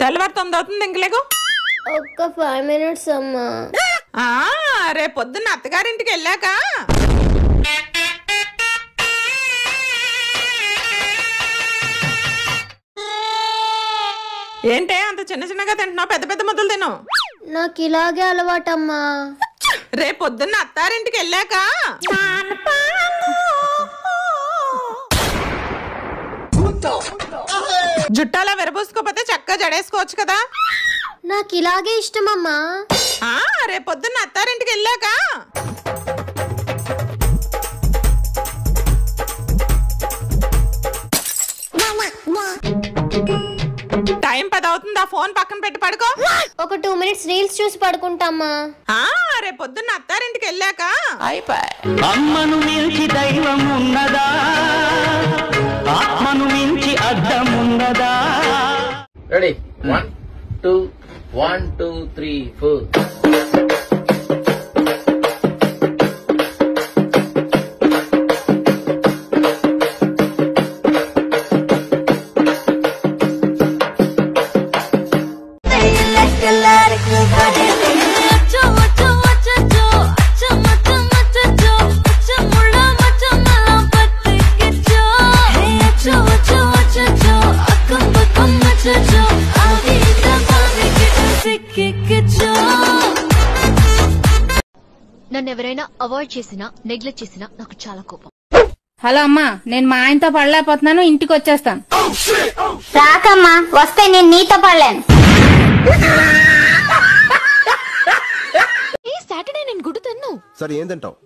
తెల్లవారు 9 అవుతుంది ఇంకలేగు. ఒక్క 5 minutes అమ్మా. రేపు పొద్దున్న అత్తగారింటికి వెళ్ళాక ఏంటే అంత చిన్న చిన్నగా తింటున్నావు? పెద్ద పెద్ద ముద్దలు తిను. నాకు ఇలాగే అలవాటమ్మా. రేపు పొద్దున్న అత్తారింటికి వెళ్ళాక జుట్టాలా విరబూసుకోపోతే చక్కగా జడేసుకోవచ్చు కదా. నాకు ఇలాగే ఇష్టమమ్మా. రేపు పొద్దున్న అత్తారింటికి వెళ్ళాక టైం 10 అవుతుంది. ఆ ఫోన్ పక్కన పెట్టి పడుకో. ఒక 2 minutes రీల్స్ చూసి పడుకుంటామ్మా. రేపు పొద్దున్న అత్తారింటికి వెళ్ళాక అమ్మను మించి దైవం ఉన్నదా, ఆత్మను మించి అద్దం ఉన్నదా. రెడీ 1 2 1 2 3 4. నన్ను ఎవరైనా అవాయిడ్ చేసినా నెగ్లెక్ట్ చేసినా నాకు చాలా కోపం. హలో అమ్మా, నేను మా ఆయనతో పడలేకపోతున్నాను, ఇంటికి వచ్చేస్తాను. రాకమ్మా, వస్తే నేను నీతో పడలేను. సాటర్డే నేను గుడ్డు తిన్ను. సరే ఏం తింటావు?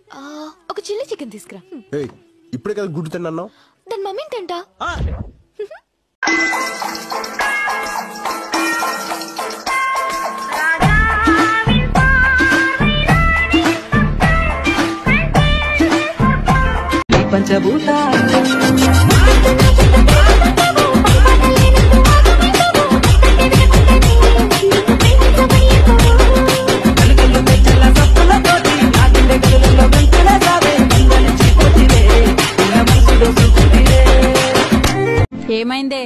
ఒక చిల్లీ చికెన్ తీసుకురా. ఇప్పుడే కదా గుడ్డు తిన్నావు. దాని మమ్మీని తింటా. ఏమైందే?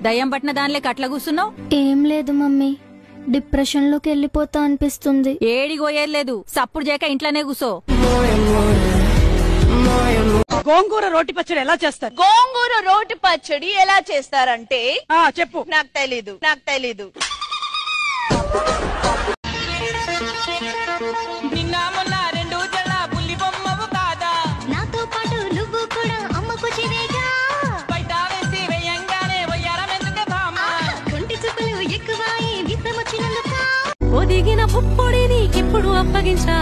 దయ్యం పట్టిన దానిలే కట్ల కూర్చున్నావు? ఏం లేదు మమ్మీ, డిప్రెషన్ లోకి వెళ్ళిపోతా అనిపిస్తుంది. ఏడికి పోయేలేదు, సప్పుడు చేయక ఇంట్లోనే కూసో. గోంగూర రోటి పచ్చడి ఎలా చేస్తారు? గోంగూర రోటి పచ్చడి ఎలా చేస్తారంటే చెప్పు. నాకు తెలీదు. నిన్న మొన్న 2 జళ్ళ బుల్లి బొమ్మవు కాదా, నాతో పాటు నువ్వు కూడా అమ్మకు చిరేగా. బయట వేసి వేయంగానే వయ్యారం ఎందుకే భామ, కొంటి చుక్కలు ఎక్కువాయి విశ్రమొచ్చినందుక. ఒదిగిన పుప్పొడి నీకిప్పుడు అప్పగించా.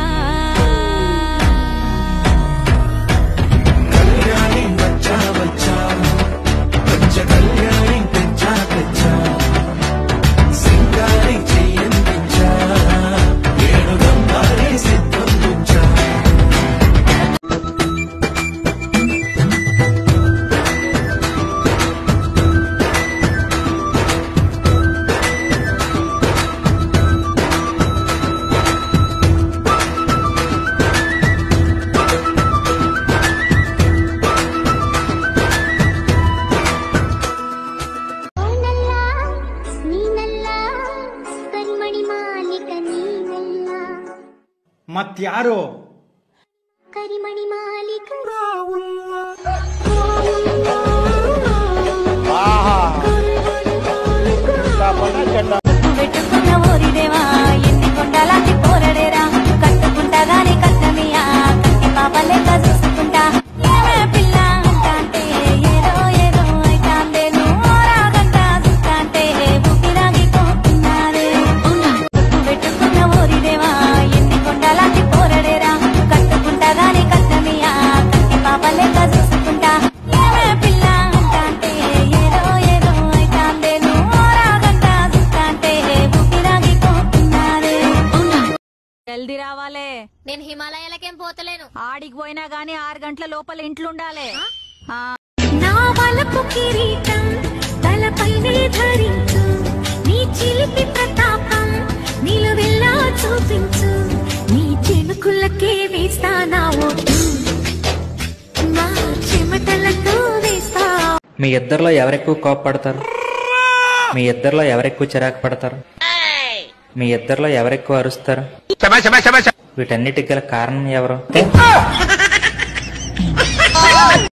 మత్యారో కరిమణి మాలిక పెట్టుకున్న ఓరిదేవా ఎన్ని కొండలాంటి పోరడేరా, కట్టుకుంటా గాని కట్టమియా కట్టి పాప లెక్క చూసుకుంటా. ఏమే పిల్ల అంటే ఏదో ఏదో అయితాందే, నువ్వురాగంట చూస్తాంటే ఊపిరాగిపోతున్నారే. పెట్టుకున్న ఓరిదేవా ఎన్ని కొండలాంటి పోరడేరా, కట్టుకుంటా గాని కట్టమియా కట్టి పాప లెక్క చూసుకుంటా. ఏమే పిల్ల అంటే ఏదో ఏదో అయితాందే, నువ్వురాగంట చూస్తాంటే ఊపిరాగిపోతున్నారే. జల్దీ రావాలే. నేను హిమాలయాలకేం పోతలేను. ఆడికి పోయినా గానీ 6 గంటల లోపల ఇంట్లుండాలే. నా వలపు కిరీటం తలపైనే ధరించు, నీ చిలిపి ప్రతాపం నిలువెల్లా చూపించు, నీ చెనుకులకే వేస్తా నా ఓటు, నా చెమటలతో వేస్తా. మీ ఇద్దరిలో ఎవరెక్కువ కోపపడతారు? మీ ఇద్దరిలో ఎవరెక్కువ చిరాకు పడతారు? మీ ఇద్దరిలో ఎవరెక్కువ అరుస్తారు? వీటన్నిటికి గల కారణం ఎవరు?